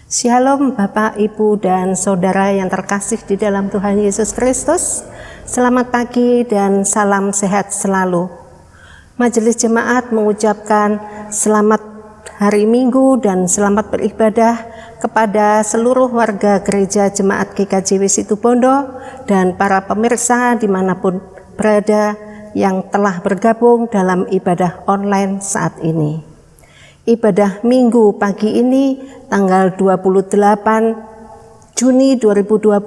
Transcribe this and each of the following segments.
Shalom Bapak, Ibu, dan Saudara yang terkasih di dalam Tuhan Yesus Kristus. Selamat pagi dan salam sehat selalu. Majelis Jemaat mengucapkan selamat hari Minggu dan selamat beribadah kepada seluruh warga Gereja Jemaat GKJW Situbondo dan para pemirsa dimanapun berada yang telah bergabung dalam ibadah online saat ini. Ibadah Minggu pagi ini tanggal 28 Juni 2020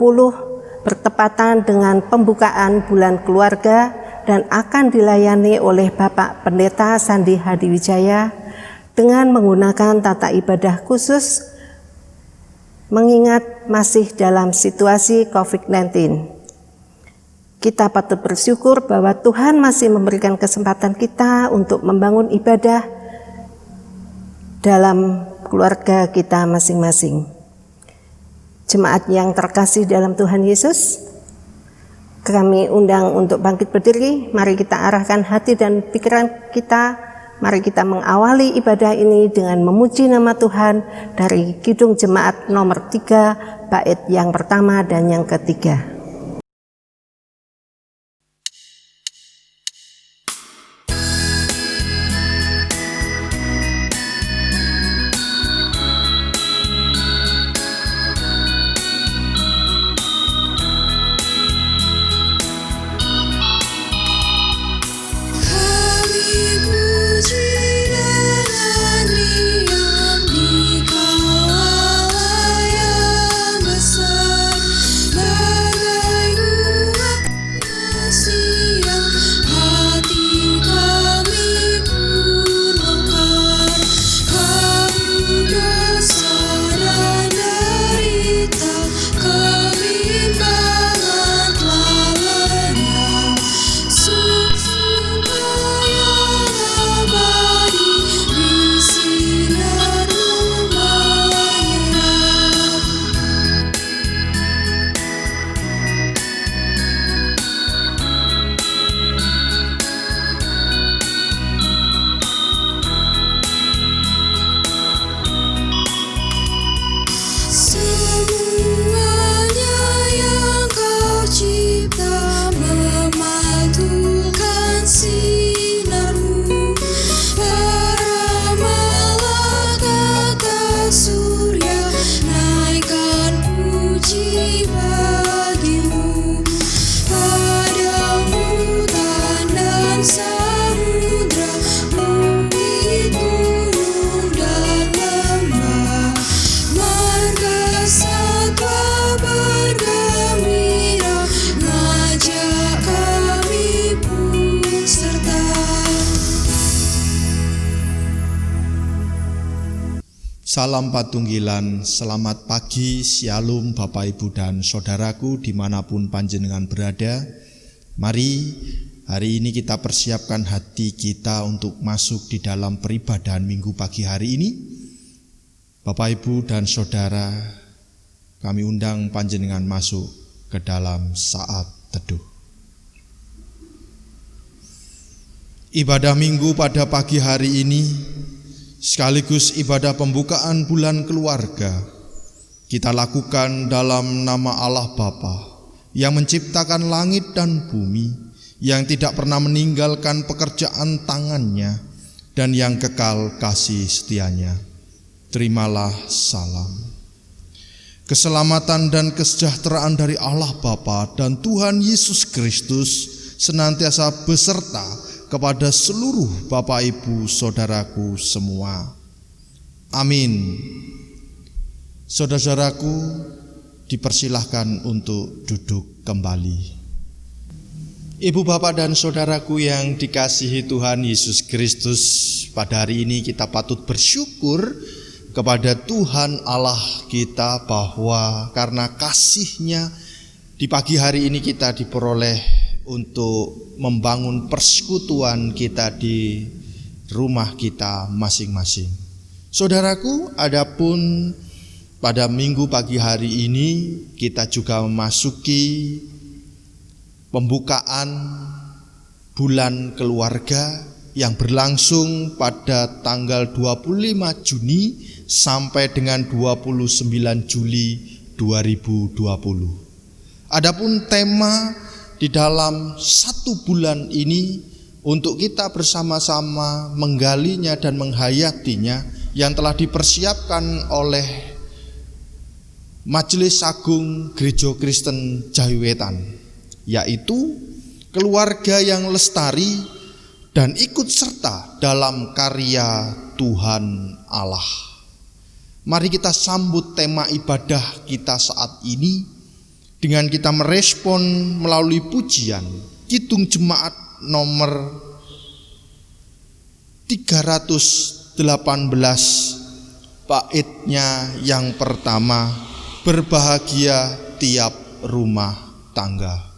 bertepatan dengan pembukaan bulan keluarga dan akan dilayani oleh Bapak Pendeta Sandi Hadiwijaya dengan menggunakan tata ibadah khusus mengingat masih dalam situasi COVID-19. Kita patut bersyukur bahwa Tuhan masih memberikan kesempatan kita untuk membangun ibadah dalam keluarga kita masing-masing. Jemaat yang terkasih dalam Tuhan Yesus, kami undang untuk bangkit berdiri. Mari kita arahkan hati dan pikiran kita. Mari kita mengawali ibadah ini dengan memuji nama Tuhan dari Kidung Jemaat nomor 3, bait yang pertama dan yang ketiga. Salam patunggilan, selamat pagi, shalom Bapak Ibu dan Saudaraku dimanapun panjenengan berada. Mari hari ini kita persiapkan hati kita untuk masuk di dalam peribadahan Minggu pagi hari ini. Bapak Ibu dan Saudara, kami undang panjenengan masuk ke dalam saat teduh. Ibadah Minggu pada pagi hari ini sekaligus ibadah pembukaan bulan keluarga kita lakukan dalam nama Allah Bapa yang menciptakan langit dan bumi, yang tidak pernah meninggalkan pekerjaan tangannya dan yang kekal kasih setianya. Terimalah salam. Keselamatan dan kesejahteraan dari Allah Bapa dan Tuhan Yesus Kristus senantiasa beserta kepada seluruh Bapak Ibu Saudaraku semua. Amin. Saudara-saudaraku, dipersilahkan untuk duduk kembali. Ibu, Bapak, dan Saudaraku yang dikasihi Tuhan Yesus Kristus, pada hari ini kita patut bersyukur kepada Tuhan Allah kita bahwa karena kasih-Nya di pagi hari ini kita diperoleh untuk membangun persekutuan kita di rumah kita masing-masing. Saudaraku, adapun pada Minggu pagi hari ini kita juga memasuki pembukaan bulan keluarga yang berlangsung pada tanggal 25 Juni sampai dengan 29 Juli 2020. Adapun tema di dalam 1 bulan ini untuk kita bersama-sama menggalinya dan menghayatinya yang telah dipersiapkan oleh Majelis Agung Gereja Kristen Jawiwetan, yaitu keluarga yang lestari dan ikut serta dalam karya Tuhan Allah. Mari kita sambut tema ibadah kita saat ini dengan kita merespon melalui pujian Kidung Jemaat nomor 318, baitnya yang pertama, berbahagia tiap rumah tangga.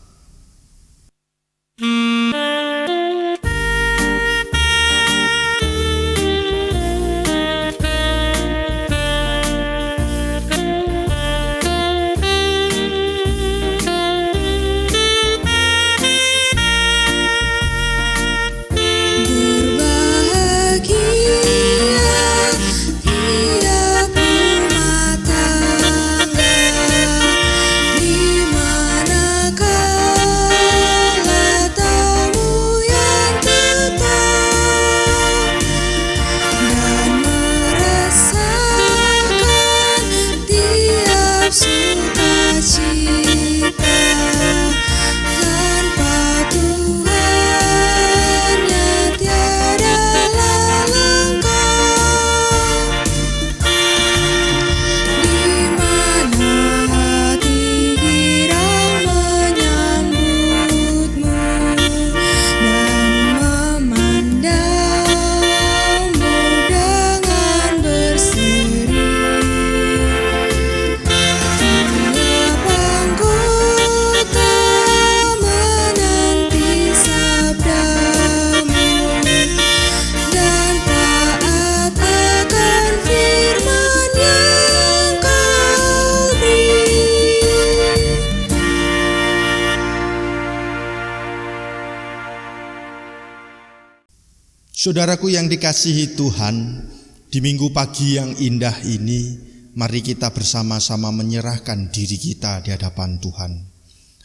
Saudaraku yang dikasihi Tuhan, di minggu pagi yang indah ini, mari kita bersama-sama menyerahkan diri kita di hadapan Tuhan.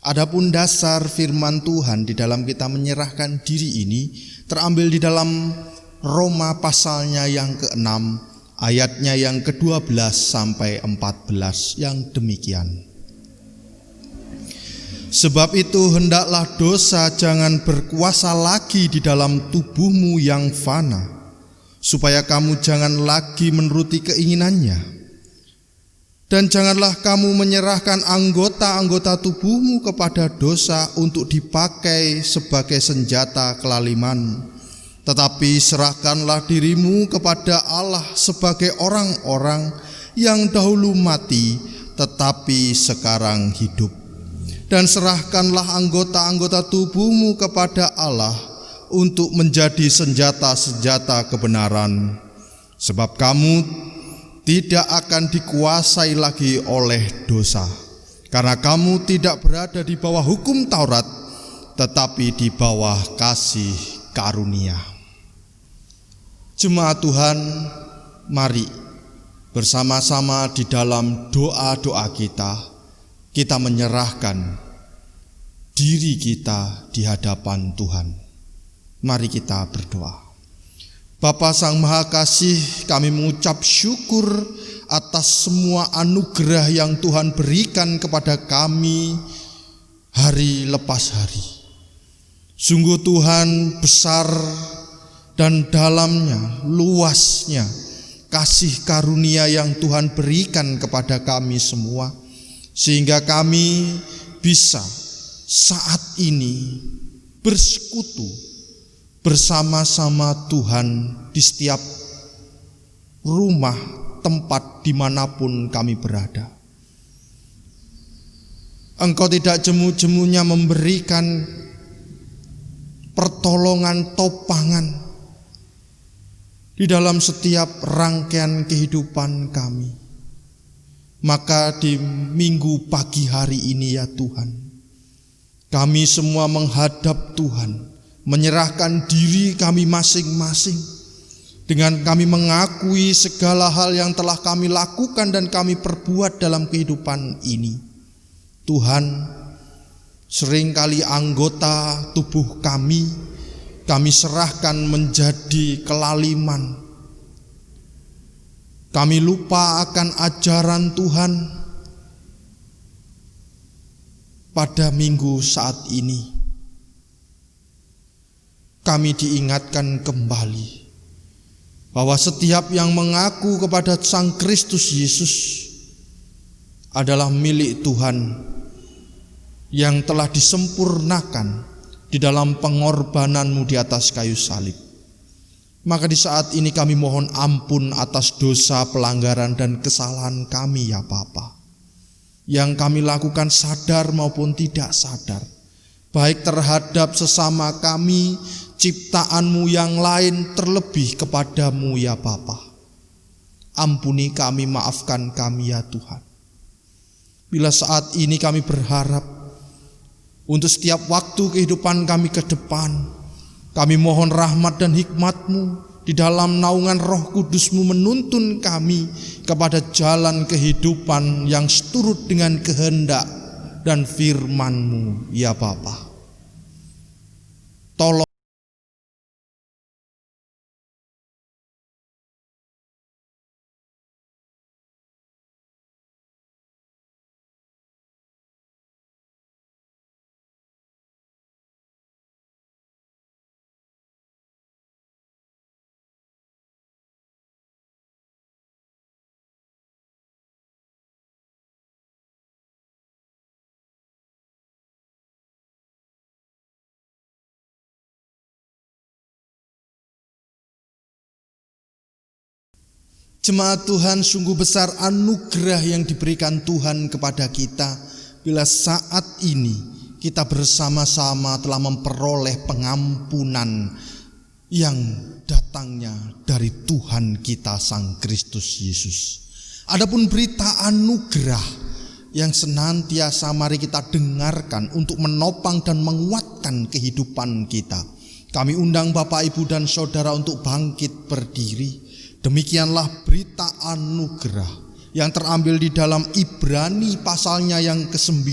Adapun dasar firman Tuhan di dalam kita menyerahkan diri ini terambil di dalam Roma pasalnya yang ke-6, ayatnya yang ke-12 sampai 14 yang demikian. Sebab itu hendaklah dosa jangan berkuasa lagi di dalam tubuhmu yang fana, supaya kamu jangan lagi menuruti keinginannya. Dan janganlah kamu menyerahkan anggota-anggota tubuhmu kepada dosa untuk dipakai sebagai senjata kelaliman, tetapi serahkanlah dirimu kepada Allah sebagai orang-orang yang dahulu mati tetapi sekarang hidup. Dan serahkanlah anggota-anggota tubuhmu kepada Allah untuk menjadi senjata-senjata kebenaran, sebab kamu tidak akan dikuasai lagi oleh dosa, karena kamu tidak berada di bawah hukum Taurat, tetapi di bawah kasih karunia. Jemaat Tuhan, mari bersama-sama di dalam doa-doa kita menyerahkan diri kita di hadapan Tuhan. Mari kita berdoa. Bapa Sang Maha Kasih, kami mengucap syukur atas semua anugerah yang Tuhan berikan kepada kami hari lepas hari. Sungguh Tuhan besar dan dalamnya, luasnya kasih karunia yang Tuhan berikan kepada kami semua, sehingga kami bisa saat ini bersekutu bersama-sama Tuhan di setiap rumah, tempat dimanapun kami berada. Engkau tidak jemu-jemunya memberikan pertolongan topangan di dalam setiap rangkaian kehidupan kami. Maka di minggu pagi hari ini ya Tuhan, kami semua menghadap Tuhan, menyerahkan diri kami masing-masing, dengan kami mengakui segala hal yang telah kami lakukan dan kami perbuat dalam kehidupan ini. Tuhan, seringkali anggota tubuh kami serahkan menjadi kelaliman. Kami lupa akan ajaran Tuhan pada minggu saat ini. Kami diingatkan kembali bahwa setiap yang mengaku kepada Sang Kristus Yesus adalah milik Tuhan yang telah disempurnakan di dalam pengorbanan-Mu di atas kayu salib. Maka di saat ini kami mohon ampun atas dosa, pelanggaran dan kesalahan kami ya Bapa, yang kami lakukan sadar maupun tidak sadar, baik terhadap sesama kami, ciptaan-Mu yang lain, terlebih kepadamu ya Bapa. Ampuni kami, maafkan kami ya Tuhan. Bila saat ini kami berharap untuk setiap waktu kehidupan kami ke depan, kami mohon rahmat dan hikmat-Mu di dalam naungan Roh Kudus-Mu menuntun kami kepada jalan kehidupan yang seturut dengan kehendak dan firman-Mu ya Bapa. Tolong jemaat Tuhan, sungguh besar anugerah yang diberikan Tuhan kepada kita bila saat ini kita bersama-sama telah memperoleh pengampunan yang datangnya dari Tuhan kita Sang Kristus Yesus. Adapun berita anugerah yang senantiasa mari kita dengarkan untuk menopang dan menguatkan kehidupan kita. Kami undang Bapak, Ibu dan Saudara untuk bangkit berdiri. Demikianlah berita anugerah yang terambil di dalam Ibrani pasalnya yang ke-9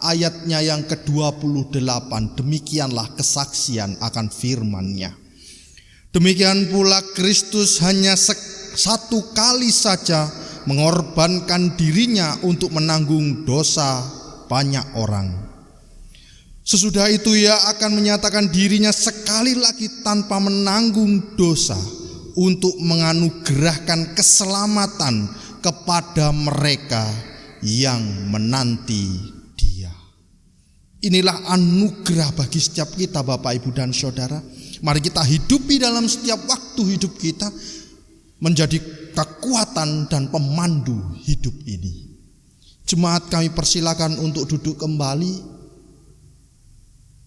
ayatnya yang ke-28. Demikianlah kesaksian akan firman-Nya. Demikian pula Kristus hanya satu kali saja mengorbankan dirinya untuk menanggung dosa banyak orang. Sesudah itu Ia akan menyatakan dirinya sekali lagi tanpa menanggung dosa untuk menganugerahkan keselamatan kepada mereka yang menanti Dia. Inilah anugerah bagi setiap kita Bapak, Ibu dan Saudara. Mari kita hidupi dalam setiap waktu hidup kita menjadi kekuatan dan pemandu hidup ini. Jemaat, kami persilakan untuk duduk kembali.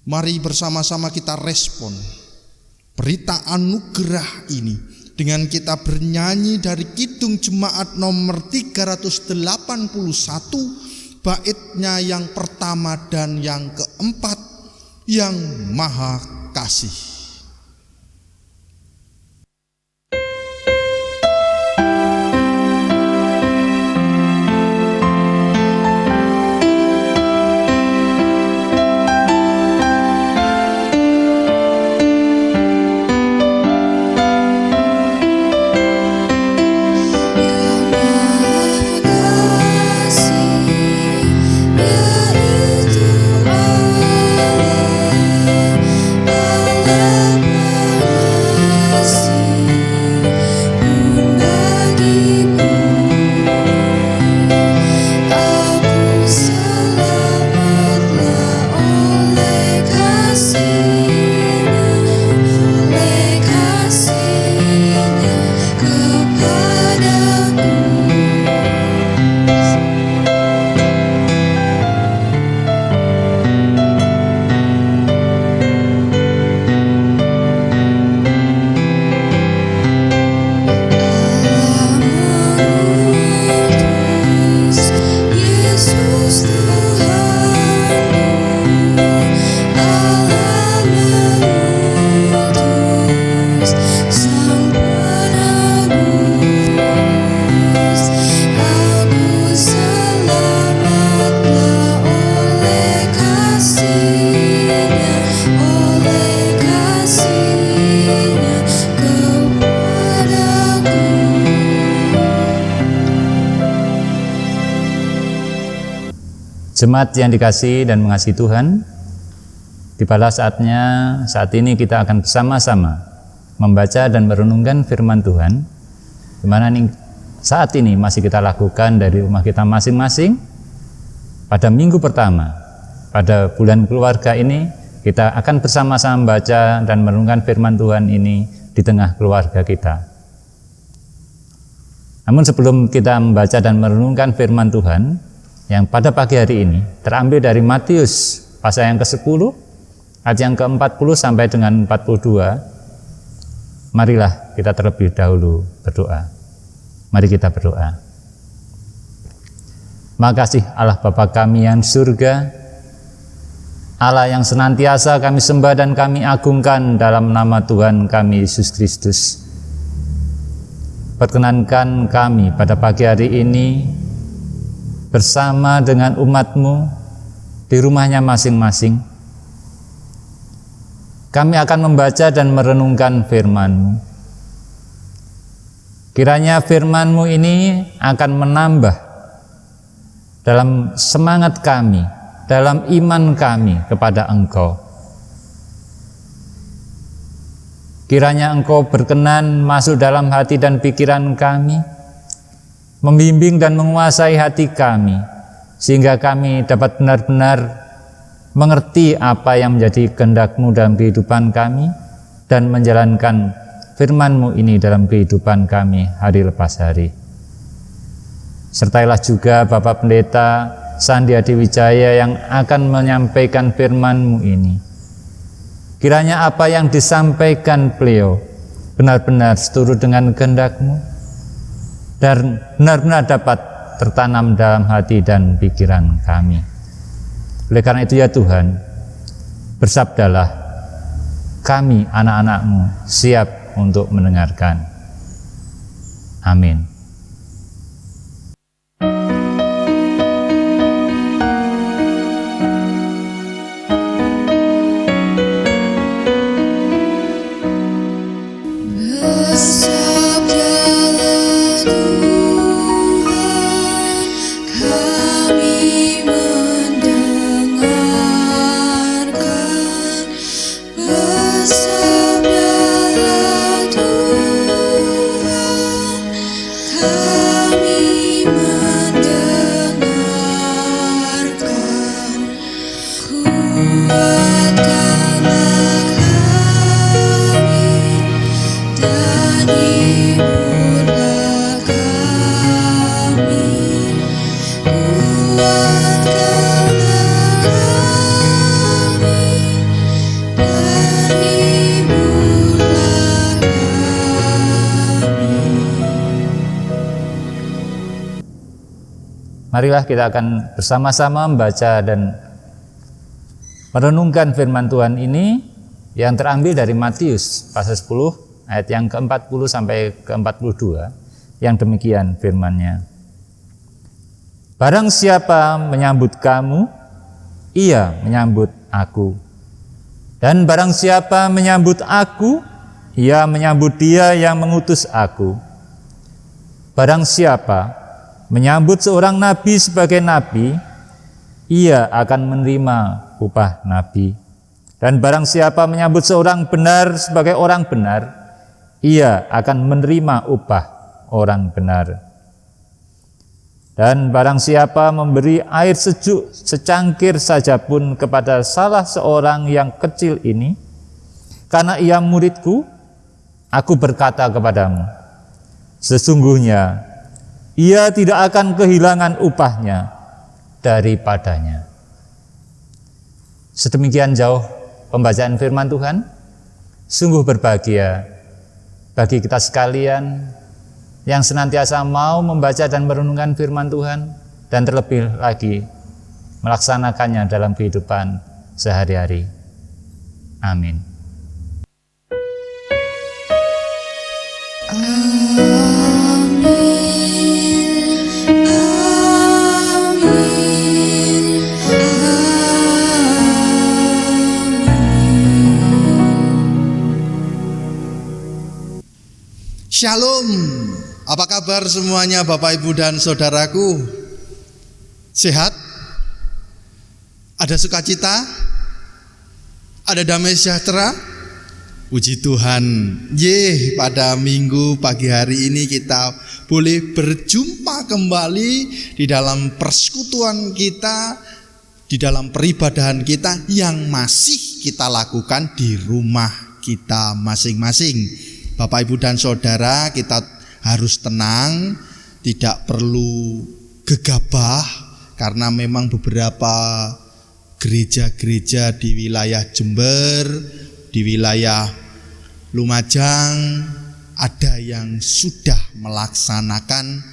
Mari bersama-sama kita respon berita anugerah ini dengan kita bernyanyi dari Kidung Jemaat nomor 381, baitnya yang pertama dan yang keempat, Yang Maha Kasih. Yaitu Allah Jemaat yang dikasihi dan mengasihi Tuhan, tibalah saatnya saat ini kita akan bersama-sama membaca dan merenungkan firman Tuhan, di mana saat ini masih kita lakukan dari rumah kita masing-masing. Pada minggu pertama, pada bulan keluarga ini, kita akan bersama-sama membaca dan merenungkan firman Tuhan ini di tengah keluarga kita. Namun sebelum kita membaca dan merenungkan firman Tuhan yang pada pagi hari ini terambil dari Matius pasal yang ke-10 ayat yang ke-40 sampai dengan 42, marilah kita terlebih dahulu berdoa. Mari kita berdoa. Makasih Allah Bapa kami yang surga, Allah yang senantiasa kami sembah dan kami agungkan dalam nama Tuhan kami Yesus Kristus. Perkenankan kami pada pagi hari ini bersama dengan umat-Mu di rumahnya masing-masing. Kami akan membaca dan merenungkan firman-Mu. Kiranya firman-Mu ini akan menambah dalam semangat kami, dalam iman kami kepada Engkau. Kiranya Engkau berkenan masuk dalam hati dan pikiran kami, membimbing dan menguasai hati kami, sehingga kami dapat benar-benar mengerti apa yang menjadi kehendak-Mu dalam kehidupan kami dan menjalankan firman-Mu ini dalam kehidupan kami hari lepas hari. Sertailah juga Bapak Pendeta Sandi Adiwijaya yang akan menyampaikan firman-Mu ini. Kiranya apa yang disampaikan beliau benar-benar seturut dengan kehendak-Mu dan benar-benar dapat tertanam dalam hati dan pikiran kami. Oleh karena itu ya Tuhan, bersabdalah, kami anak-anak-Mu siap untuk mendengarkan. Amin. Marilah kita akan bersama-sama membaca dan merenungkan firman Tuhan ini yang terambil dari Matius pasal 10 ayat yang ke-40 sampai ke-42, yang demikian firman-Nya. Barang siapa menyambut kamu, ia menyambut aku. Dan barang siapa menyambut aku, ia menyambut Dia yang mengutus aku. Barang siapa menyambut seorang nabi sebagai nabi, ia akan menerima upah nabi. Dan barang siapa menyambut seorang benar sebagai orang benar, ia akan menerima upah orang benar. Dan barang siapa memberi air sejuk secangkir saja pun kepada salah seorang yang kecil ini, karena ia muridku, aku berkata kepadamu, sesungguhnya ia tidak akan kehilangan upahnya daripadanya. Sedemikian jauh pembacaan firman Tuhan. Sungguh berbahagia bagi kita sekalian yang senantiasa mau membaca dan merenungkan firman Tuhan, dan terlebih lagi melaksanakannya dalam kehidupan sehari-hari. Amin. Shalom, apa kabar semuanya Bapak Ibu dan Saudaraku? Sehat? Ada sukacita? Ada damai sejahtera? Puji Tuhan. Pada minggu pagi hari ini kita boleh berjumpa kembali di dalam persekutuan kita, di dalam peribadahan kita yang masih kita lakukan di rumah kita masing-masing. Bapak, Ibu, dan Saudara, kita harus tenang, tidak perlu gegabah, karena memang beberapa gereja-gereja di wilayah Jember, di wilayah Lumajang, ada yang sudah melaksanakan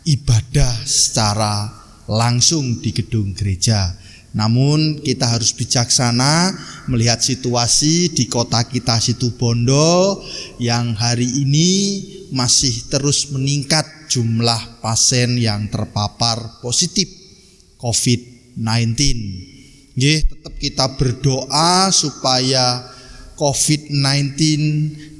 ibadah secara langsung di gedung gereja. Namun kita harus bijaksana melihat situasi di kota kita Situbondo yang hari ini masih terus meningkat jumlah pasien yang terpapar positif COVID-19. Tetap kita berdoa supaya COVID-19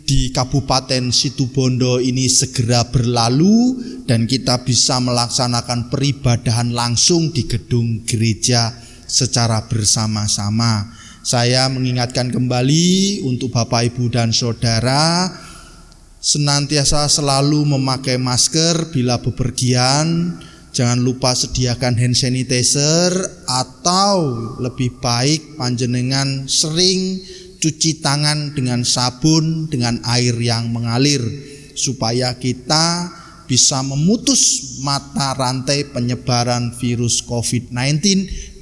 di Kabupaten Situbondo ini segera berlalu dan kita bisa melaksanakan peribadahan langsung di gedung gereja secara bersama-sama. Saya mengingatkan kembali untuk Bapak, Ibu, dan Saudara, senantiasa selalu memakai masker bila bepergian. Jangan lupa sediakan hand sanitizer, atau lebih baik panjenengan sering cuci tangan dengan sabun dengan air yang mengalir, supaya kita bisa memutus mata rantai penyebaran virus COVID-19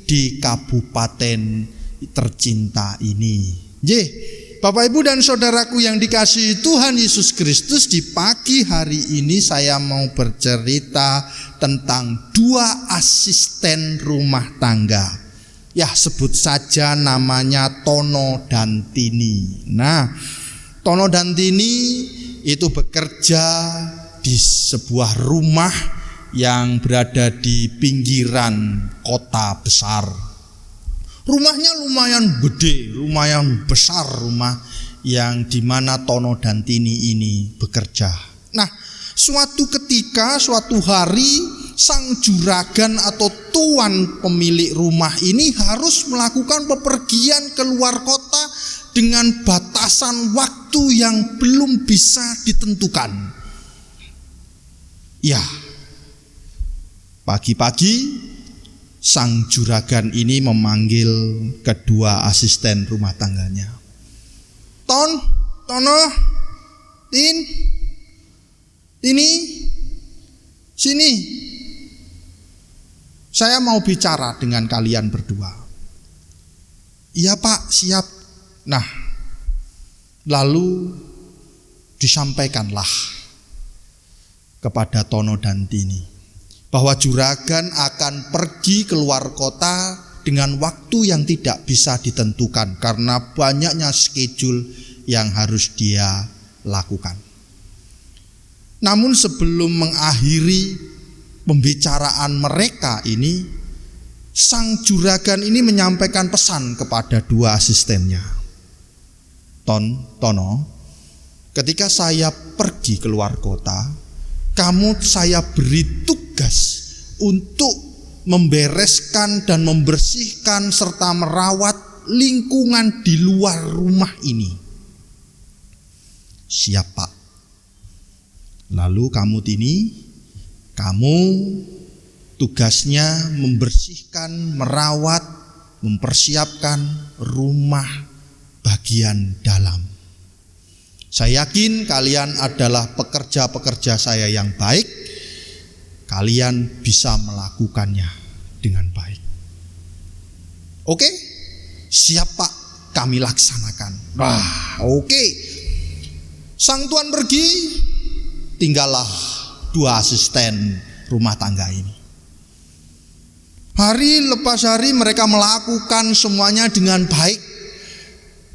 di kabupaten tercinta ini. Bapak, Ibu, dan Saudaraku yang dikasihi Tuhan Yesus Kristus, di pagi hari ini saya mau bercerita tentang dua asisten rumah tangga. Sebut saja namanya Tono dan Tini. Tono dan Tini itu bekerja di sebuah rumah yang berada di pinggiran kota besar. Rumahnya lumayan gede, lumayan besar rumah yang dimana Tono dan Tini ini bekerja. Suatu ketika, suatu hari, sang juragan atau tuan pemilik rumah ini harus melakukan bepergian keluar kota dengan batasan waktu yang belum bisa ditentukan. Pagi-pagi sang juragan ini memanggil kedua asisten rumah tangganya. Tono, Tini, sini. Saya mau bicara dengan kalian berdua. Iya Pak, siap. Lalu disampaikanlah kepada Tono dan Tini bahwa juragan akan pergi keluar kota dengan waktu yang tidak bisa ditentukan karena banyaknya schedule yang harus dia lakukan. Namun sebelum mengakhiri pembicaraan mereka ini, sang juragan ini menyampaikan pesan kepada dua asistennya. Tono, ketika saya pergi keluar kota, saya beri tugas untuk membereskan dan membersihkan serta merawat lingkungan di luar rumah ini. Siap Pak. Lalu kamu Tini, kamu tugasnya membersihkan, merawat, mempersiapkan rumah bagian dalam. Saya yakin kalian adalah pekerja-pekerja saya yang baik. Kalian bisa melakukannya dengan baik. Oke? Siap Pak, kami laksanakan. Oke. Sang tuan pergi, tinggallah dua asisten rumah tangga ini. Hari lepas hari mereka melakukan semuanya dengan baik.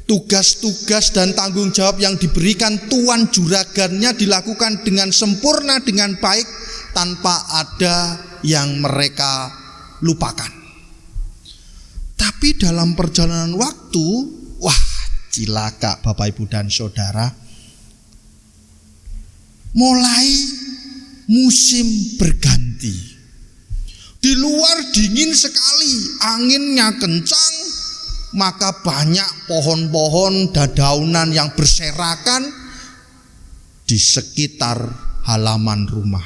Tugas-tugas dan tanggung jawab yang diberikan tuan juragannya dilakukan dengan sempurna, dengan baik, tanpa ada yang mereka lupakan. Tapi dalam perjalanan waktu, cilaka Bapak, Ibu, dan Saudara, mulai musim berganti. Di luar dingin sekali, anginnya kencang, maka banyak pohon-pohon dedaunan yang berserakan di sekitar halaman rumah.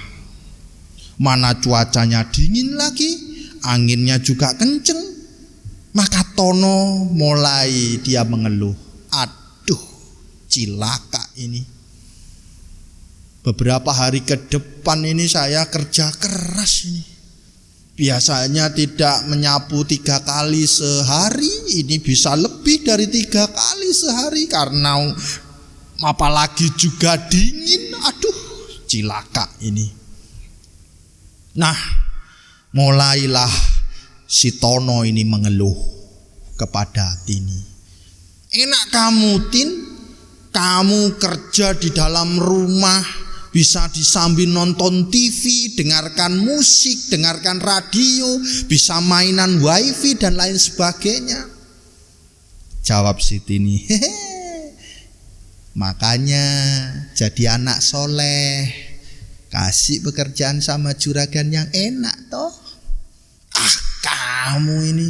Mana cuacanya dingin lagi, anginnya juga kenceng, maka Tono mulai dia mengeluh. Aduh, cilaka ini. Beberapa hari ke depan ini saya kerja keras ini. Biasanya tidak menyapu 3 kali sehari, ini bisa lebih dari 3 kali sehari karena apalagi juga dingin. Aduh, cilaka ini. Nah, mulailah si Tono ini mengeluh kepada Tini. Enak kamu, Tin, kamu kerja di dalam rumah, bisa disambil nonton TV, dengarkan musik, dengarkan radio, bisa mainan wifi dan lain sebagainya. Jawab si Tini, makanya jadi anak soleh, kasih pekerjaan sama juragan yang enak toh. Ah, kamu ini.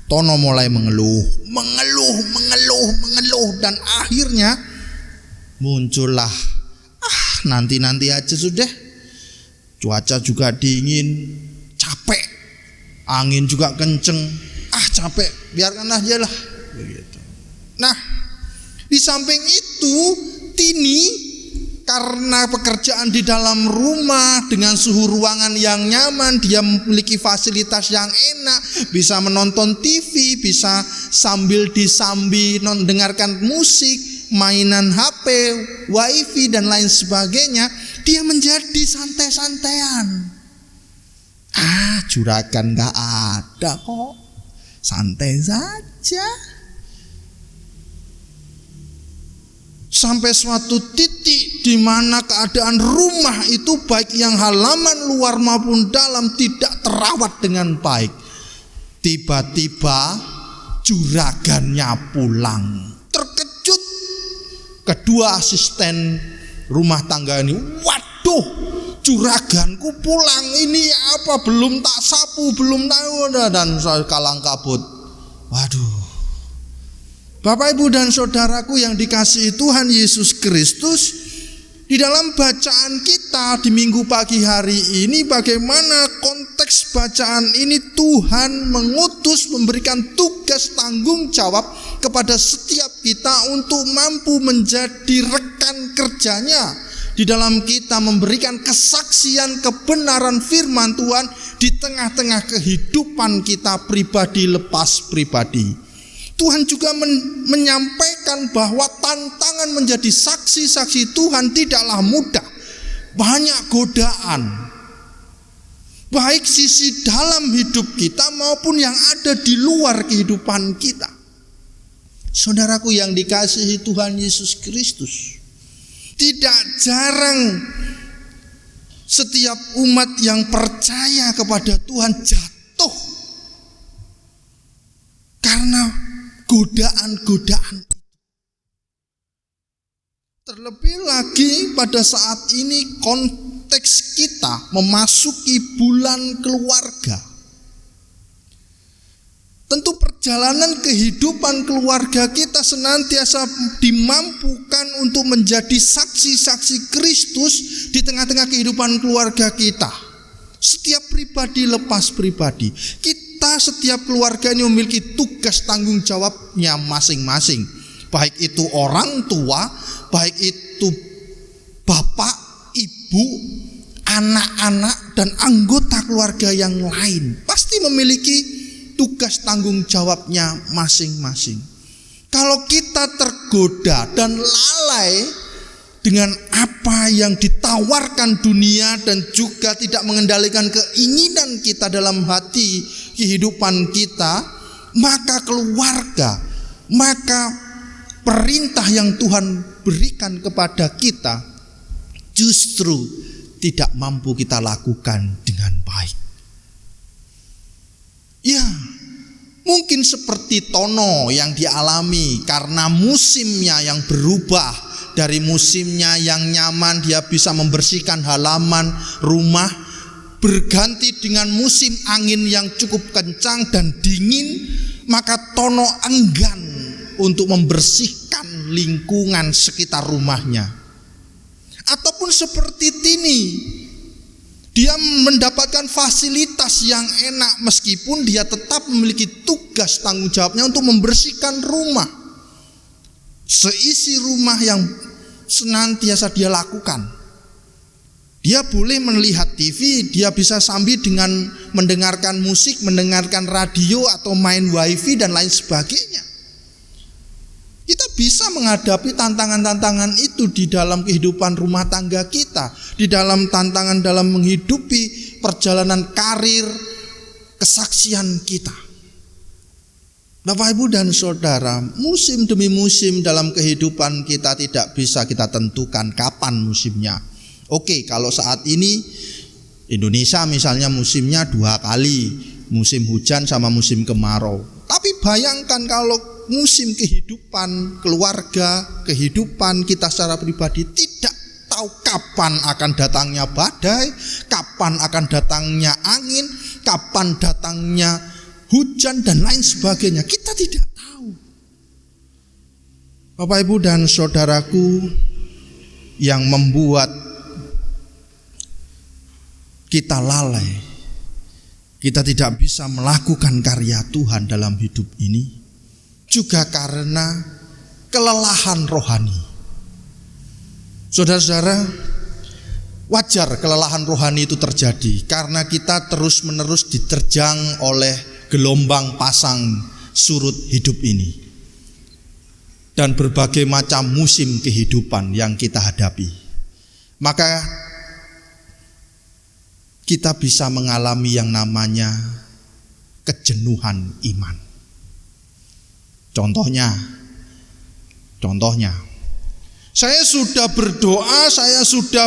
Tono mulai mengeluh dan akhirnya muncullah, nanti aja sudah. Cuaca juga dingin, capek, angin juga kenceng. Capek, biarkan aja lah. Begitu. Nah, di samping itu Tini karena pekerjaan di dalam rumah dengan suhu ruangan yang nyaman, dia memiliki fasilitas yang enak, bisa menonton TV, bisa sambil dengarkan musik, mainan HP, wifi dan lain sebagainya. Dia menjadi santai-santaian. Juragan gak ada kok, santai saja. Sampai suatu titik di mana keadaan rumah itu baik yang halaman luar maupun dalam tidak terawat dengan baik. Tiba-tiba juragannya pulang. Terkejut kedua asisten rumah tangga ini. Waduh, juraganku pulang, ini apa, belum tak sapu, belum tahu, dan saya kalang kabut. Waduh. Bapak, Ibu dan saudaraku yang dikasihi Tuhan Yesus Kristus, di dalam bacaan kita di minggu pagi hari ini, bagaimana konteks bacaan ini Tuhan mengutus, memberikan tugas tanggung jawab kepada setiap kita untuk mampu menjadi rekan kerjanya di dalam kita memberikan kesaksian kebenaran firman Tuhan di tengah-tengah kehidupan kita pribadi lepas pribadi. Tuhan juga menyampaikan bahwa tantangan menjadi saksi-saksi Tuhan tidaklah mudah. Banyak godaan, baik sisi dalam hidup kita maupun yang ada di luar kehidupan kita. Saudaraku yang dikasihi Tuhan Yesus Kristus, tidak jarang setiap umat yang percaya kepada Tuhan jatuh karena godaan-godaan. Terlebih lagi pada saat ini konteks kita memasuki bulan keluarga. Tentu perjalanan kehidupan keluarga kita senantiasa dimampukan untuk menjadi saksi-saksi Kristus di tengah-tengah kehidupan keluarga kita. Setiap pribadi lepas pribadi. Setiap keluarga ini memiliki tugas tanggung jawabnya masing-masing. Baik itu orang tua, baik itu bapak, ibu, anak-anak, dan anggota keluarga yang lain. Pasti memiliki tugas tanggung jawabnya masing-masing. Kalau kita tergoda dan lalai dengan apa yang ditawarkan dunia dan juga tidak mengendalikan keinginan kita dalam hati kehidupan kita, maka keluarga, maka perintah yang Tuhan berikan kepada kita justru tidak mampu kita lakukan dengan baik. Ya, mungkin seperti Tono yang dialami karena musimnya yang berubah dari musimnya yang nyaman, dia bisa membersihkan halaman rumah, berganti dengan musim angin yang cukup kencang dan dingin, maka Tono enggan untuk membersihkan lingkungan sekitar rumahnya. Ataupun seperti Tini, dia mendapatkan fasilitas yang enak meskipun dia tetap memiliki tugas tanggung jawabnya untuk membersihkan rumah. Seisi rumah yang senantiasa dia lakukan. Dia boleh melihat TV, dia bisa sambil dengan mendengarkan musik, mendengarkan radio atau main wifi dan lain sebagainya. Kita bisa menghadapi tantangan-tantangan itu di dalam kehidupan rumah tangga kita, di dalam tantangan dalam menghidupi perjalanan karir, kesaksian kita. Bapak, Ibu, dan Saudara, musim demi musim dalam kehidupan kita tidak bisa kita tentukan kapan musimnya. Oke, kalau saat ini Indonesia misalnya musimnya 2 kali, musim hujan sama musim kemarau. Tapi bayangkan kalau musim kehidupan keluarga, kehidupan kita secara pribadi tidak tahu kapan akan datangnya badai, kapan akan datangnya angin, kapan datangnya hujan dan lain sebagainya. Kita tidak tahu. Bapak, Ibu, dan Saudaraku, yang membuat kita lalai, kita tidak bisa melakukan karya Tuhan dalam hidup ini juga karena kelelahan rohani. Saudara-saudara, wajar kelelahan rohani itu terjadi karena kita terus-menerus diterjang oleh gelombang pasang surut hidup ini dan berbagai macam musim kehidupan yang kita hadapi. Maka kita bisa mengalami yang namanya kejenuhan iman. Contohnya, saya sudah berdoa, saya sudah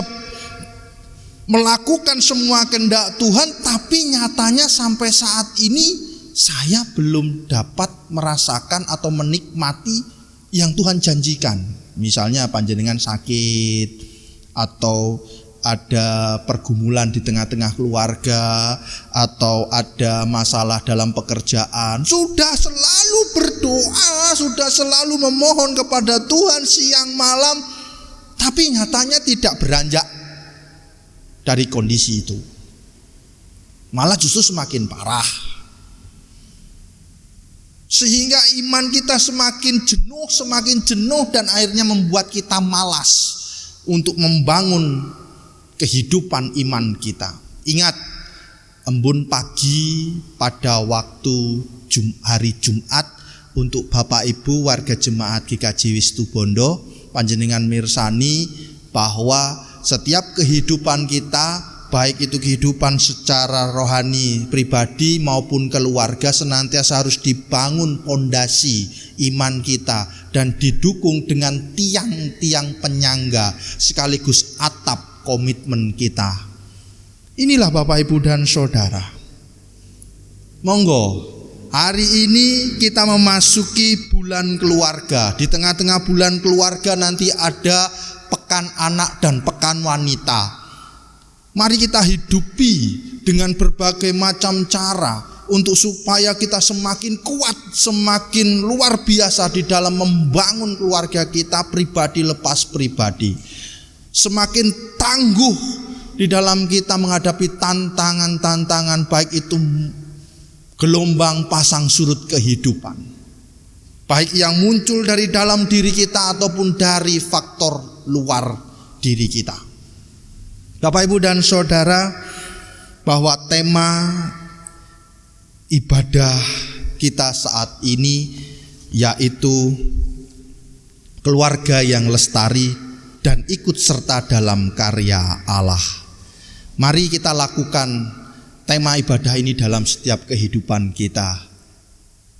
melakukan semua kehendak Tuhan, tapi nyatanya sampai saat ini saya belum dapat merasakan atau menikmati yang Tuhan janjikan. Misalnya panjenengan sakit, atau ada pergumulan di tengah-tengah keluarga, atau ada masalah dalam pekerjaan. Sudah selalu berdoa, sudah selalu memohon kepada Tuhan siang malam, tapi nyatanya tidak beranjak dari kondisi itu. Malah justru semakin parah. Sehingga iman kita semakin jenuh dan akhirnya membuat kita malas untuk membangun kehidupan iman kita. Ingat, embun pagi pada waktu hari Jumat untuk Bapak Ibu warga jemaat GKJ Wistubondo, panjenengan mirsani bahwa setiap kehidupan kita, baik itu kehidupan secara rohani pribadi maupun keluarga, senantiasa harus dibangun pondasi iman kita dan didukung dengan tiang-tiang penyangga sekaligus atap komitmen kita. Inilah Bapak, Ibu, dan Saudara. Monggo, hari ini kita memasuki bulan keluarga. Di tengah-tengah bulan keluarga nanti ada pekan anak dan pekan wanita. Mari kita hidupi dengan berbagai macam cara untuk supaya kita semakin kuat, semakin luar biasa di dalam membangun keluarga kita pribadi lepas pribadi. Semakin tangguh di dalam kita menghadapi tantangan-tantangan, baik itu gelombang pasang surut kehidupan, baik yang muncul dari dalam diri kita ataupun dari faktor luar diri kita. Bapak, Ibu, dan Saudara, bahwa tema ibadah kita saat ini yaitu keluarga yang lestari dan ikut serta dalam karya Allah. Mari kita lakukan tema ibadah ini dalam setiap kehidupan kita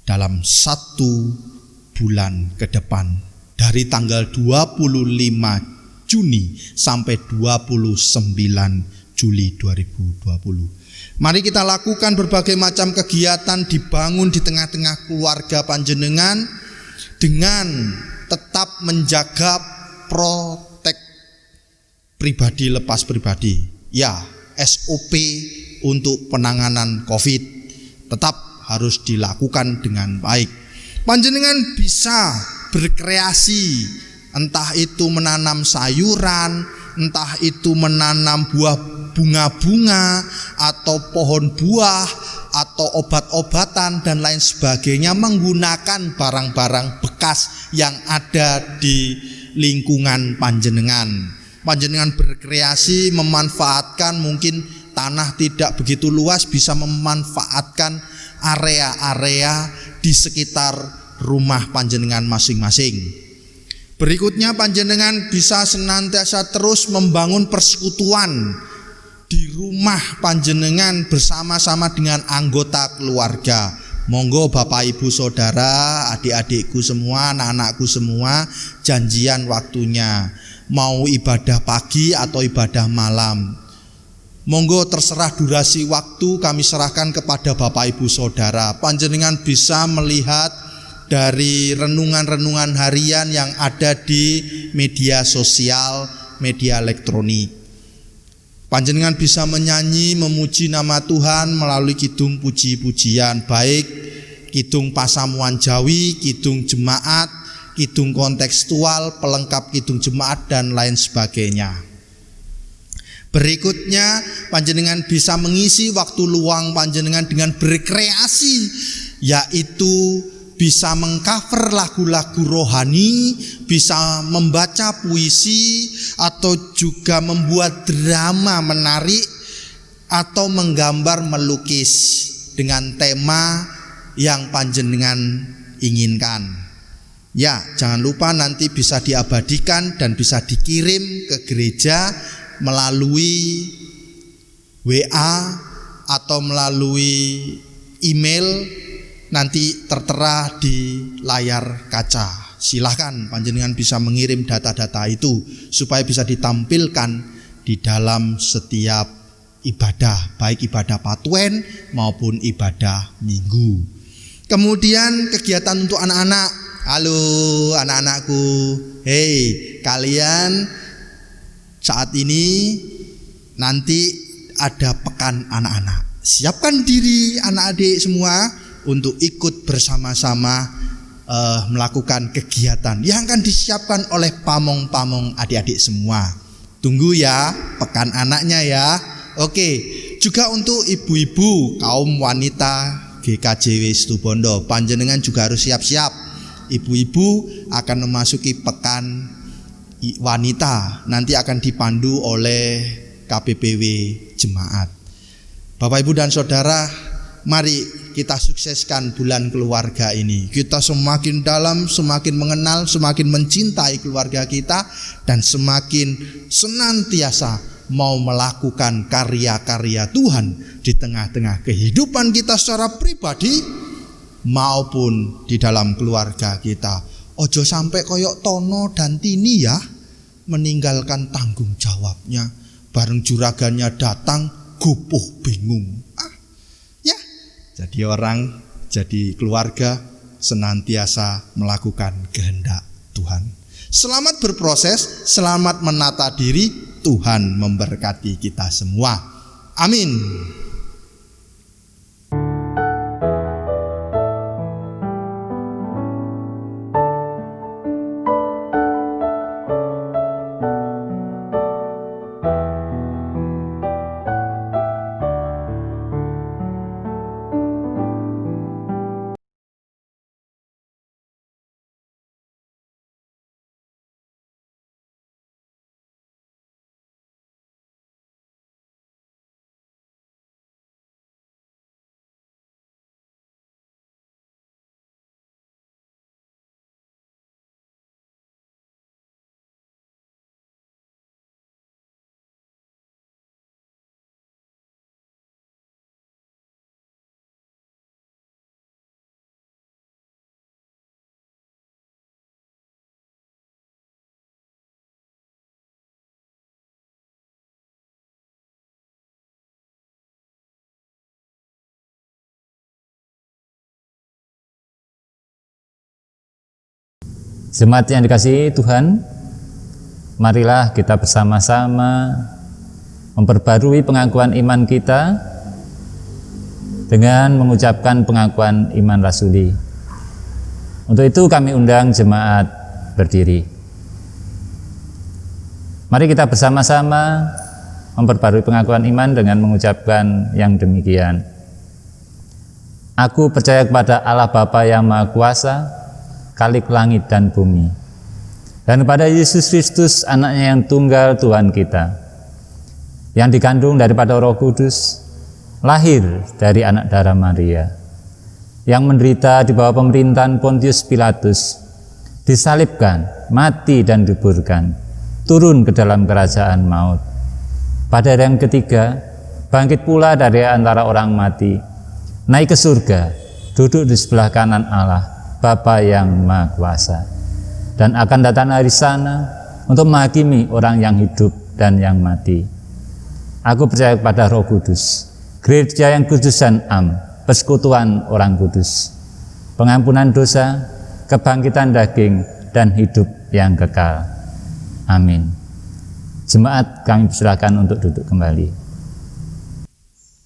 dalam 1 bulan ke depan, dari tanggal 25 Juni sampai 29 Juli 2020. Mari kita lakukan berbagai macam kegiatan dibangun di tengah-tengah keluarga panjenengan dengan tetap menjaga protek pribadi lepas pribadi. Ya, SOP untuk penanganan COVID tetap harus dilakukan dengan baik. Panjenengan bisa berkreasi, entah itu menanam sayuran, entah itu menanam buah bunga-bunga atau pohon buah atau obat-obatan dan lain sebagainya menggunakan barang-barang bekas yang ada di lingkungan panjenengan. Panjenengan berkreasi memanfaatkan mungkin tanah tidak begitu luas, bisa memanfaatkan area-area di sekitar rumah panjenengan masing-masing. Berikutnya panjenengan bisa senantiasa terus membangun persekutuan di rumah panjenengan bersama-sama dengan anggota keluarga. Monggo Bapak Ibu Saudara, adik-adikku semua, anak-anakku semua, janjian waktunya. Mau ibadah pagi atau ibadah malam, monggo terserah durasi waktu kami serahkan kepada Bapak Ibu Saudara. Panjenengan bisa melihat dari renungan-renungan harian yang ada di media sosial, media elektronik. Panjenengan bisa menyanyi, memuji nama Tuhan melalui kidung puji-pujian, baik kidung pasamuan Jawi, kidung jemaat, kidung kontekstual, pelengkap kidung jemaat dan lain sebagainya. Berikutnya panjenengan bisa mengisi waktu luang panjenengan dengan berkreasi, yaitu bisa mengcover lagu-lagu rohani, bisa membaca puisi, atau juga membuat drama menarik, atau menggambar melukis dengan tema yang panjenengan inginkan. Ya, jangan lupa nanti bisa diabadikan dan bisa dikirim ke gereja melalui WA atau melalui email, nanti tertera di layar kaca. Silahkan panjenengan bisa mengirim data-data itu supaya bisa ditampilkan di dalam setiap ibadah, baik ibadah Patuen maupun ibadah Minggu. Kemudian kegiatan untuk anak-anak. Halo anak-anakku, hei kalian, saat ini nanti ada pekan anak-anak. Siapkan diri anak-adik semua untuk ikut bersama-sama melakukan kegiatan yang akan disiapkan oleh pamong-pamong adik-adik semua. Tunggu ya pekan anaknya ya. Oke, juga untuk ibu-ibu kaum wanita GKJW Situbondo, panjenengan juga harus siap-siap. Ibu-ibu akan memasuki pekan wanita, nanti akan dipandu oleh KPPW jemaat. Bapak Ibu dan Saudara, mari kita sukseskan bulan keluarga ini. Kita semakin dalam, semakin mengenal, semakin mencintai keluarga kita, dan semakin senantiasa mau melakukan karya-karya Tuhan di tengah-tengah kehidupan kita secara pribadi maupun di dalam keluarga kita. Ojo sampai koyok Tono dan Tini ya, meninggalkan tanggung jawabnya. Bareng juragannya datang, gopoh bingung. Ya, jadi orang, jadi keluarga senantiasa melakukan kehendak Tuhan. Selamat berproses, selamat menata diri. Tuhan memberkati kita semua. Amin. Jemaat yang dikasihi Tuhan, marilah kita bersama-sama memperbarui pengakuan iman kita dengan mengucapkan pengakuan iman rasuli. Untuk itu kami undang jemaat berdiri. Mari kita bersama-sama memperbarui pengakuan iman dengan mengucapkan yang demikian. Aku percaya kepada Allah Bapa yang Maha Kuasa, Khalik langit dan bumi, dan kepada Yesus Kristus, anaknya yang tunggal Tuhan kita, yang dikandung daripada Roh Kudus, lahir dari anak darah Maria, yang menderita di bawah pemerintahan Pontius Pilatus, disalibkan, mati dan dikuburkan, turun ke dalam kerajaan maut. Pada hari yang ketiga, bangkit pula dari antara orang mati, naik ke surga, duduk di sebelah kanan Allah Bapa yang Maha Kuasa, dan akan datang hari sana untuk menghakimi orang yang hidup dan yang mati. Aku percaya kepada Roh Kudus, gereja yang kudus dan am, persekutuan orang kudus, pengampunan dosa, kebangkitan daging, dan hidup yang kekal. Amin. Jemaat, kami persilakan untuk duduk kembali.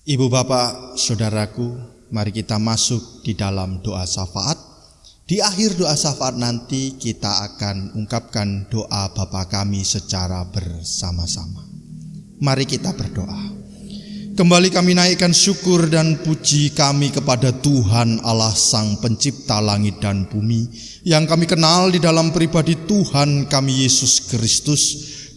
Ibu bapak, saudaraku, mari kita masuk di dalam doa syafaat. Di akhir doa syafaat nanti kita akan ungkapkan doa Bapa kami secara bersama-sama. Mari kita berdoa. Kembali kami naikkan syukur dan puji kami kepada Tuhan Allah Sang Pencipta langit dan bumi, yang kami kenal di dalam pribadi Tuhan kami Yesus Kristus.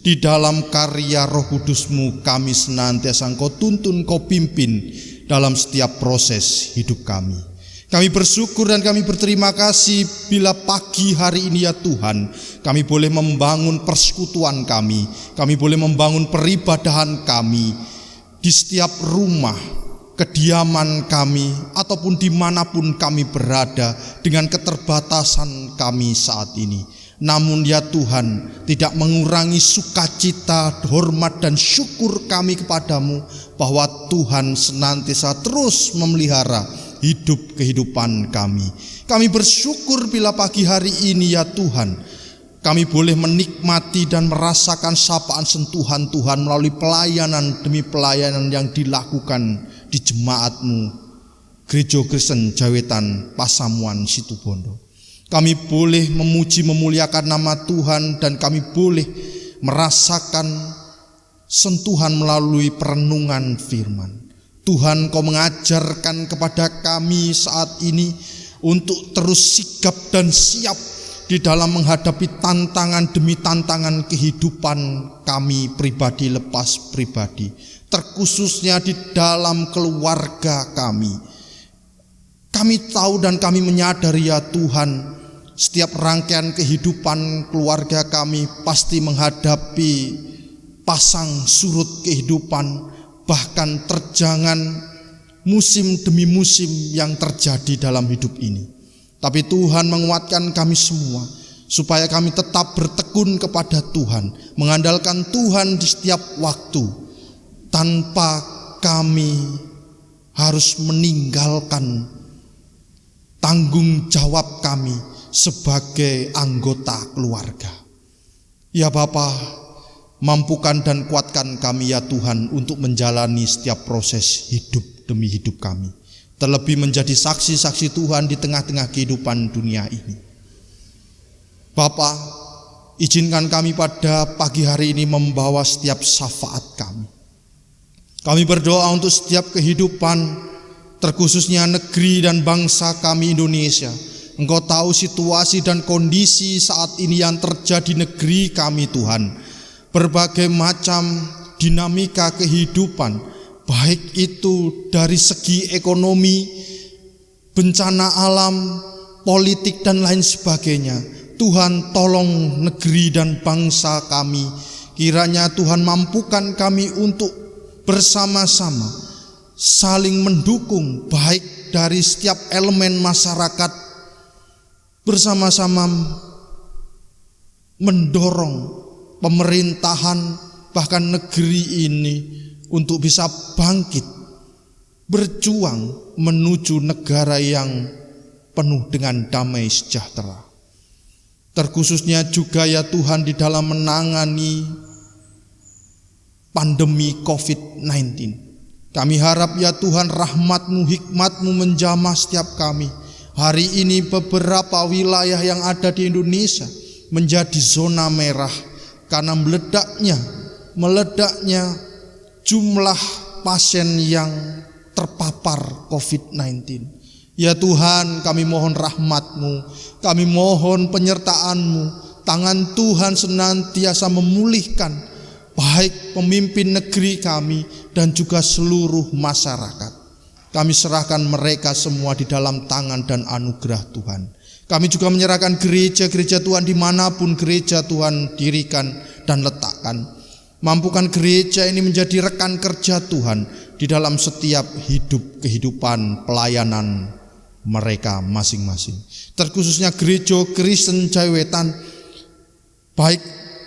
Di dalam karya Roh Kudus-Mu kami senantiasa Engkau tuntun, Engkau pimpin dalam setiap proses hidup kami. Kami bersyukur dan kami berterima kasih bila pagi hari ini ya Tuhan, kami boleh membangun persekutuan kami boleh membangun peribadahan kami di setiap rumah, kediaman kami, ataupun dimanapun kami berada dengan keterbatasan kami saat ini. Namun ya Tuhan, tidak mengurangi sukacita, hormat dan syukur kami kepadamu, bahwa Tuhan senantiasa terus memelihara hidup kehidupan kami. Kami bersyukur bila pagi hari ini ya Tuhan, kami boleh menikmati dan merasakan sapaan sentuhan Tuhan melalui pelayanan demi pelayanan yang dilakukan di jemaat-Mu, Gereja Kristen Jawetan Pasamuan Situbondo. Kami boleh memuji memuliakan nama Tuhan, dan kami boleh merasakan sentuhan melalui perenungan firman. Tuhan, Kau mengajarkan kepada kami saat ini untuk terus sigap dan siap di dalam menghadapi tantangan demi tantangan kehidupan kami pribadi lepas pribadi, terkhususnya di dalam keluarga kami. Kami tahu dan kami menyadari ya Tuhan, setiap rangkaian kehidupan keluarga kami pasti menghadapi pasang surut kehidupan, bahkan terjangan musim demi musim yang terjadi dalam hidup ini. Tapi Tuhan menguatkan kami semua supaya kami tetap bertekun kepada Tuhan, mengandalkan Tuhan di setiap waktu, tanpa kami harus meninggalkan tanggung jawab kami sebagai anggota keluarga. Ya Bapa, mampukan dan kuatkan kami ya Tuhan untuk menjalani setiap proses hidup demi hidup kami, terlebih menjadi saksi-saksi Tuhan di tengah-tengah kehidupan dunia ini. Bapa, izinkan kami pada pagi hari ini membawa setiap syafaat kami. Kami berdoa untuk setiap kehidupan, terkhususnya negeri dan bangsa kami Indonesia. Engkau tahu situasi dan kondisi saat ini yang terjadi negeri kami Tuhan. Berbagai macam dinamika kehidupan, baik itu dari segi ekonomi, bencana alam, politik dan lain sebagainya. Tuhan, tolong negeri dan bangsa kami. Kiranya Tuhan mampukan kami untuk bersama-sama saling mendukung, baik dari setiap elemen masyarakat, bersama-sama mendorong pemerintahan bahkan negeri ini untuk bisa bangkit, berjuang menuju negara yang penuh dengan damai sejahtera. terkhususnya juga ya Tuhan di dalam menangani pandemi COVID-19. Kami harap ya Tuhan rahmat-Mu, hikmat-Mu menjamah setiap kami. Hari ini beberapa wilayah yang ada di Indonesia menjadi zona merah karena meledaknya jumlah pasien yang terpapar COVID-19. Ya Tuhan, kami mohon rahmat-Mu, kami mohon penyertaan-Mu. Tangan Tuhan senantiasa memulihkan baik pemimpin negeri kami dan juga seluruh masyarakat. Kami serahkan mereka semua di dalam tangan dan anugerah Tuhan. Kami juga menyerahkan gereja-gereja Tuhan dimanapun gereja Tuhan dirikan dan letakkan. Mampukan gereja ini menjadi rekan kerja Tuhan di dalam setiap kehidupan pelayanan mereka masing-masing. Terkhususnya gereja Kristen Jawi-Wetan, baik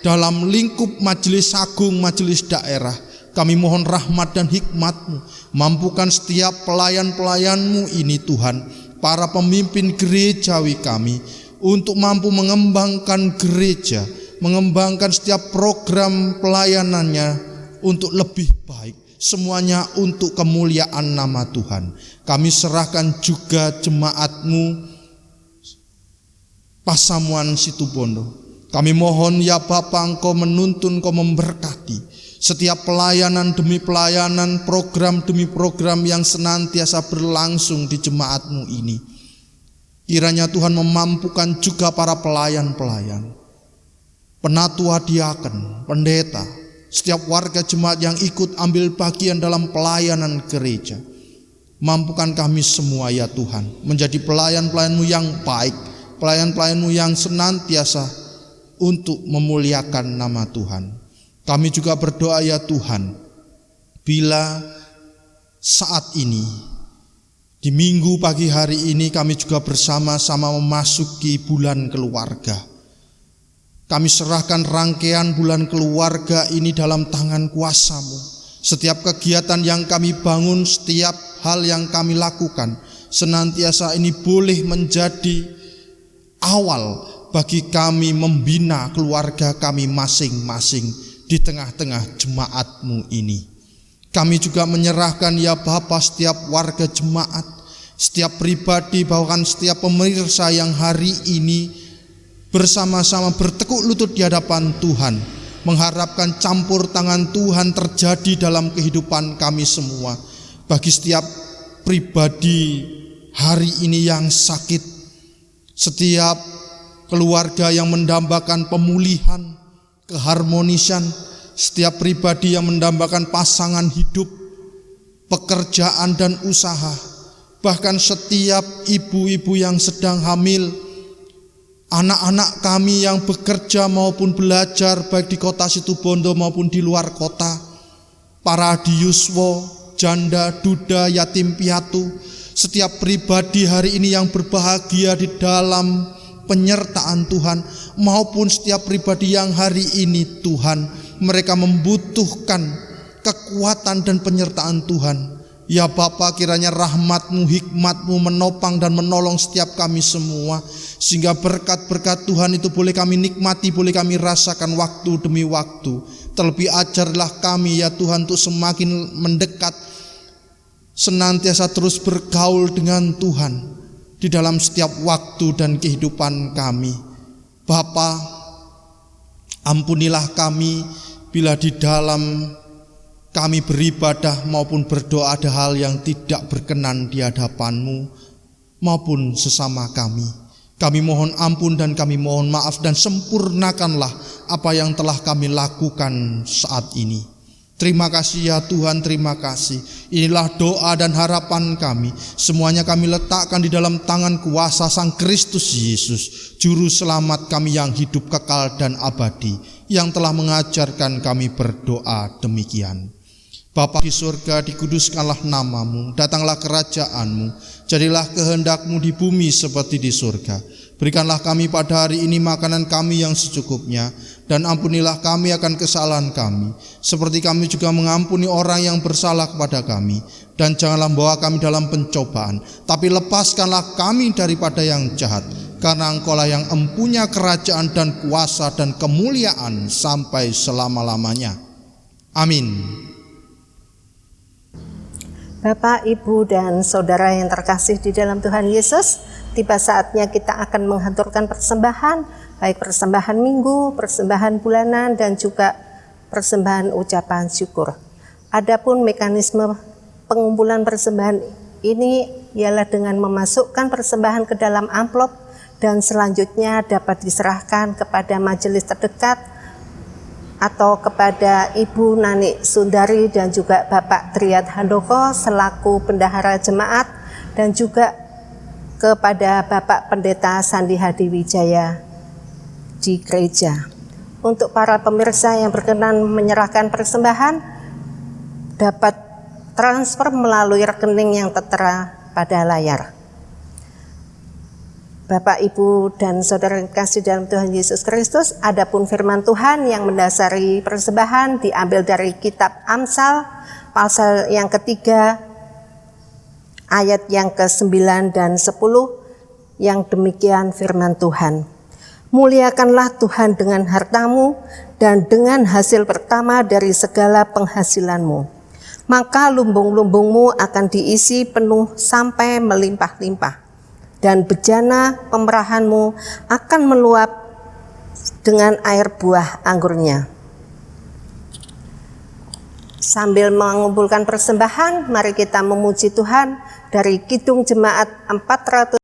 dalam lingkup majelis agung, majelis daerah, kami mohon rahmat dan hikmat-Mu. Mampukan setiap pelayan-pelayan-Mu ini Tuhan, para pemimpin gerejawi kami, untuk mampu mengembangkan gereja, mengembangkan setiap program pelayanannya untuk lebih baik. Semuanya untuk kemuliaan nama Tuhan. Kami serahkan juga jemaat-Mu Pasamuan Situbondo. Kami mohon ya Bapa, Engkau menuntun, Engkau memberkati setiap pelayanan demi pelayanan, program demi program yang senantiasa berlangsung di jemaat-Mu ini. Kiranya Tuhan memampukan juga para pelayan-pelayan, penatua diaken, pendeta, setiap warga jemaat yang ikut ambil bagian dalam pelayanan gereja. Mampukan kami semua ya Tuhan menjadi pelayan-pelayan-Mu yang baik, pelayan-pelayan-Mu yang senantiasa untuk memuliakan nama Tuhan. Kami juga berdoa ya Tuhan, bila saat ini di minggu pagi hari ini kami juga bersama-sama memasuki bulan keluarga. Kami serahkan rangkaian bulan keluarga ini dalam tangan kuasa-Mu. Setiap kegiatan yang kami bangun, setiap hal yang kami lakukan, senantiasa ini boleh menjadi awal bagi kami membina keluarga kami masing-masing di tengah-tengah jemaat-Mu ini. Kami juga menyerahkan ya Bapa setiap warga jemaat, setiap pribadi, bahkan setiap pemirsa yang hari ini bersama-sama bertekuk lutut di hadapan Tuhan, mengharapkan campur tangan Tuhan terjadi dalam kehidupan kami semua. Bagi setiap pribadi hari ini yang sakit, setiap keluarga yang mendambakan pemulihan, keharmonisan, setiap pribadi yang mendambakan pasangan hidup, pekerjaan dan usaha, bahkan setiap ibu-ibu yang sedang hamil, anak-anak kami yang bekerja maupun belajar baik di kota Situbondo maupun di luar kota, para adiuswo, janda, duda, yatim piatu, setiap pribadi hari ini yang berbahagia di dalam penyertaan Tuhan, maupun setiap pribadi yang hari ini Tuhan mereka membutuhkan kekuatan dan penyertaan Tuhan. Ya Bapa, kiranya rahmat-Mu, hikmat-Mu menopang dan menolong setiap kami semua, sehingga berkat-berkat Tuhan itu boleh kami nikmati, boleh kami rasakan waktu demi waktu. Terlebih ajarlah kami ya Tuhan untuk semakin mendekat, senantiasa terus bergaul dengan Tuhan di dalam setiap waktu dan kehidupan kami. Bapa, ampunilah kami bila di dalam kami beribadah maupun berdoa ada hal yang tidak berkenan di hadapan-Mu maupun sesama kami. Kami mohon ampun dan kami mohon maaf, dan sempurnakanlah apa yang telah kami lakukan saat ini. Terima kasih ya Tuhan, terima kasih. Inilah doa dan harapan kami. Semuanya kami letakkan di dalam tangan kuasa Sang Kristus Yesus, Juru Selamat kami yang hidup kekal dan abadi, yang telah mengajarkan kami berdoa demikian. Bapa di surga, dikuduskanlah nama-Mu, datanglah kerajaan-Mu, jadilah kehendak-Mu di bumi seperti di surga. Berikanlah kami pada hari ini makanan kami yang secukupnya, dan ampunilah kami akan kesalahan kami, seperti kami juga mengampuni orang yang bersalah kepada kami. Dan janganlah membawa kami dalam pencobaan, tapi lepaskanlah kami daripada yang jahat, karena Engkaulah yang empunya kerajaan dan kuasa dan kemuliaan sampai selama-lamanya. Amin. Bapak, Ibu, dan Saudara yang terkasih di dalam Tuhan Yesus, tiba saatnya kita akan menghaturkan persembahan, baik persembahan minggu, persembahan bulanan, dan juga persembahan ucapan syukur. Adapun mekanisme pengumpulan persembahan ini ialah dengan memasukkan persembahan ke dalam amplop dan selanjutnya dapat diserahkan kepada majelis terdekat atau kepada Ibu Nani Sundari dan juga Bapak Triad Handoko selaku bendahara jemaat dan juga kepada Bapak Pendeta Sandi Hadi Wijaya di gereja. Untuk para pemirsa yang berkenan menyerahkan persembahan dapat transfer melalui rekening yang tertera pada layar. Bapak, Ibu, dan Saudara yang kasih dalam Tuhan Yesus Kristus, adapun firman Tuhan yang mendasari persembahan diambil dari kitab Amsal, pasal yang ketiga, ayat yang ke-9 dan 10, yang demikian firman Tuhan. Muliakanlah Tuhan dengan hartamu dan dengan hasil pertama dari segala penghasilanmu. Maka lumbung-lumbungmu akan diisi penuh sampai melimpah-limpah. Dan bejana pemerahanmu akan meluap dengan air buah anggurnya. Sambil mengumpulkan persembahan, mari kita memuji Tuhan dari Kidung Jemaat 400.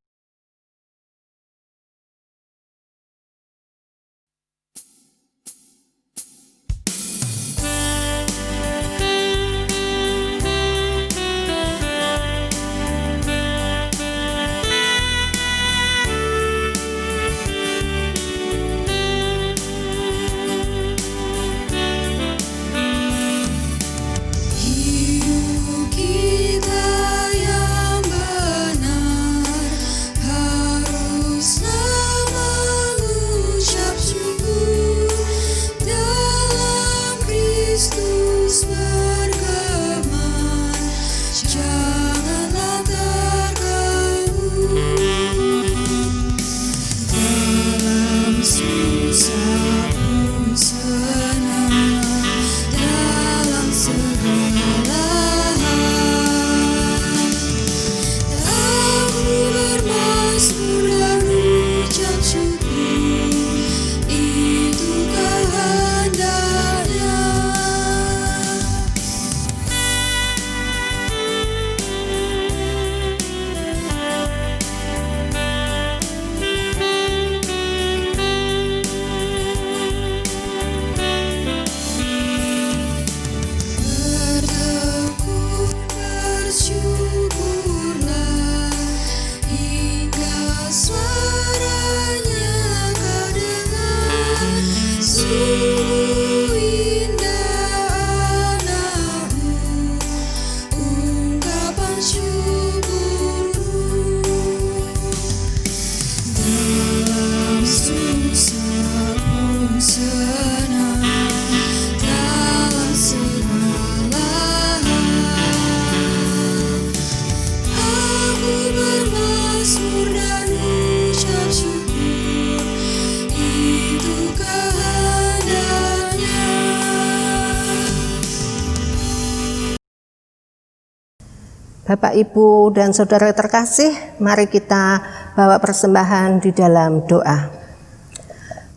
Bapak, Ibu, dan Saudara terkasih, mari kita bawa persembahan di dalam doa.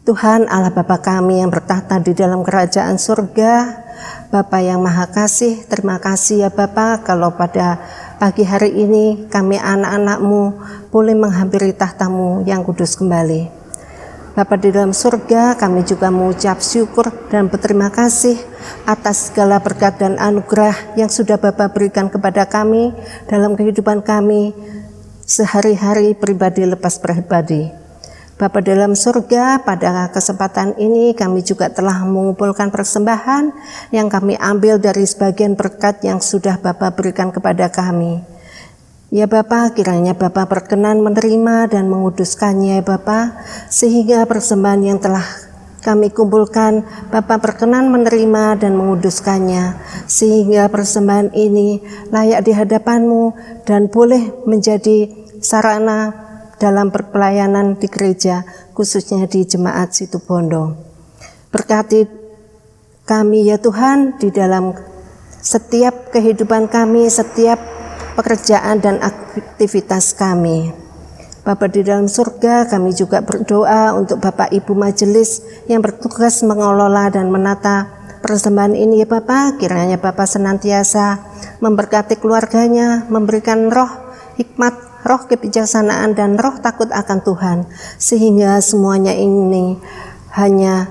Tuhan Allah Bapa kami yang bertahta di dalam kerajaan surga, Bapa yang Maha Kasih, terima kasih ya Bapa kalau pada pagi hari ini kami anak-anak-Mu boleh menghampiri tahta-Mu yang kudus kembali. Bapa di dalam surga, kami juga mengucap syukur dan berterima kasih atas segala berkat dan anugerah yang sudah Bapa berikan kepada kami dalam kehidupan kami sehari-hari pribadi lepas pribadi. Bapa dalam surga, pada kesempatan ini kami juga telah mengumpulkan persembahan yang kami ambil dari sebagian berkat yang sudah Bapa berikan kepada kami. Ya Bapa, kiranya Bapa berkenan menerima dan menguduskannya ya Bapa, sehingga persembahan yang telah kami kumpulkan Bapa berkenan menerima dan menguduskannya, sehingga persembahan ini layak di hadapan-Mu dan boleh menjadi sarana dalam perpelayanan di gereja, khususnya di Jemaat Situbondo. Berkati kami ya Tuhan di dalam setiap kehidupan kami, setiap pekerjaan dan aktivitas kami. Bapa di dalam surga, kami juga berdoa untuk Bapak Ibu Majelis yang bertugas mengelola dan menata persembahan ini ya Bapak. Kiranya Bapak senantiasa memberkati keluarganya, memberikan roh hikmat, roh kebijaksanaan dan roh takut akan Tuhan, sehingga semuanya ini hanya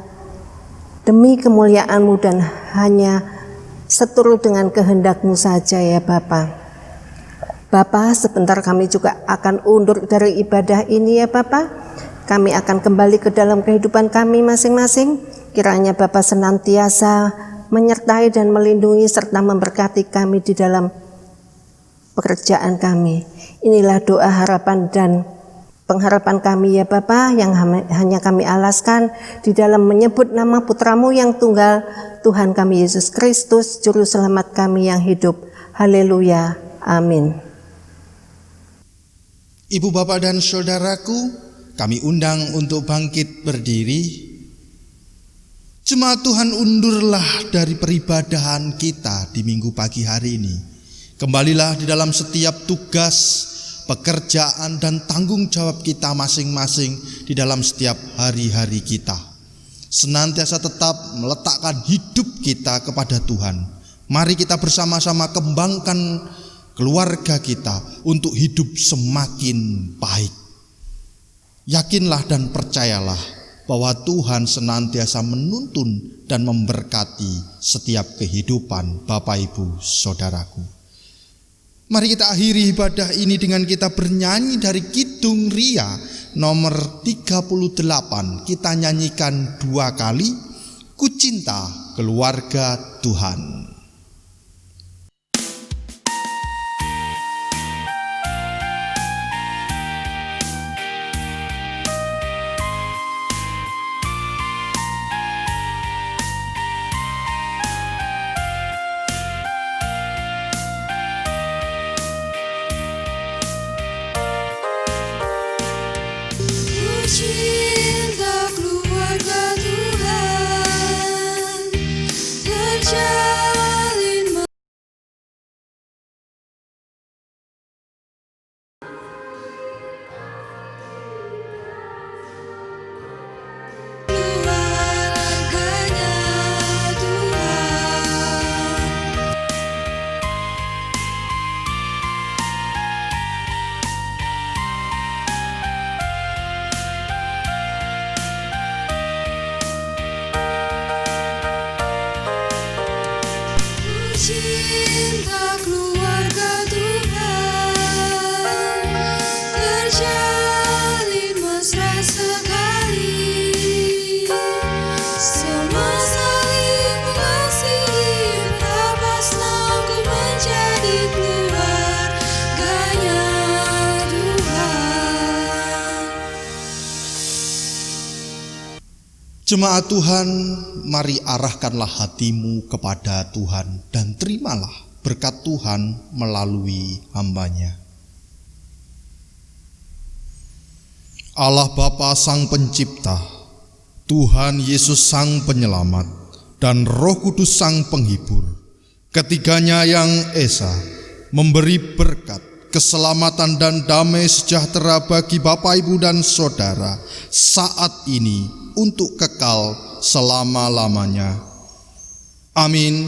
demi kemuliaan-Mu dan hanya seturut dengan kehendak-Mu saja ya Bapak. Bapak, sebentar kami juga akan undur dari ibadah ini ya Bapak. Kami akan kembali ke dalam kehidupan kami masing-masing. Kiranya Bapak senantiasa menyertai dan melindungi serta memberkati kami di dalam pekerjaan kami. Inilah doa harapan dan pengharapan kami ya Bapak, yang hanya kami alaskan di dalam menyebut nama Putra-Mu yang tunggal, Tuhan kami Yesus Kristus, Juru Selamat kami yang hidup. Haleluya. Amin. Ibu, bapak, dan saudaraku, kami undang untuk bangkit berdiri. Jemaat Tuhan, undurlah dari peribadahan kita di minggu pagi hari ini. Kembalilah di dalam setiap tugas, pekerjaan, dan tanggung jawab kita masing-masing di dalam setiap hari-hari kita. Senantiasa tetap meletakkan hidup kita kepada Tuhan. Mari kita bersama-sama kembangkan keluarga kita untuk hidup semakin baik. Yakinlah dan percayalah bahwa Tuhan senantiasa menuntun dan memberkati setiap kehidupan Bapak Ibu Saudaraku. Mari kita akhiri ibadah ini dengan kita bernyanyi dari Kidung Ria nomor 38. Kita nyanyikan 2 kali, Ku Cinta Keluarga Tuhan. Cinta keluarga Tuhan terjalin keluarganya Tuhan. Cinta keluarga Tuhan terjalin mesra sekali, semua saling mengasihi, betapa senangku menjadi keluarganya Tuhan. Jemaat Tuhan, mari arahkanlah hatimu kepada Tuhan dan terimalah berkat Tuhan melalui hamba-Nya. Allah Bapa Sang Pencipta, Tuhan Yesus Sang Penyelamat, dan Roh Kudus Sang Penghibur, ketiganya yang esa memberi berkat, keselamatan dan damai sejahtera bagi Bapak, Ibu, dan Saudara saat ini untuk kekal selama-lamanya. Amin.